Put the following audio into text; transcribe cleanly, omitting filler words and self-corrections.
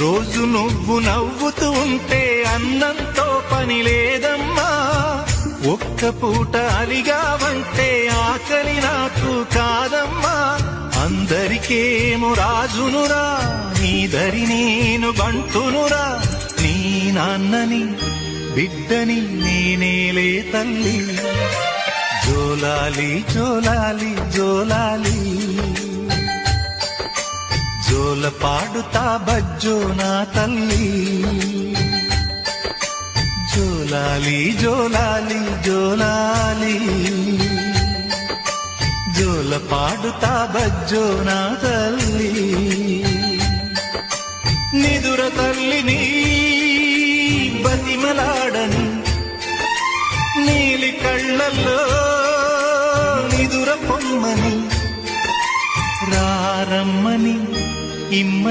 రోజు నువ్వు నవ్వుతూ ఉంటే అన్నంతో పని లేదమ్మా. ఒక్క పూట అలిగావంటే ఆకలి నాకు కాదమ్మా. అందరికేమో రాజునురా, నీ దరి నేను బంటునురా. నీ నాన్నని బిడ్డని నేనేలే తల్లి. జోలాలి జోలాలి జోలాలి, జోల పాడుతా బజ్జో నా తల్లి. జోలాలి జోలాలి జోలాలి, జోల పాడుతా బజ్జో నా తల్లి. నిదుర తల్లిని బతిమలాడని, నీలి కళ్ళల్లో నిదుర పొమ్మని, రారమ్మని ఇమ్మ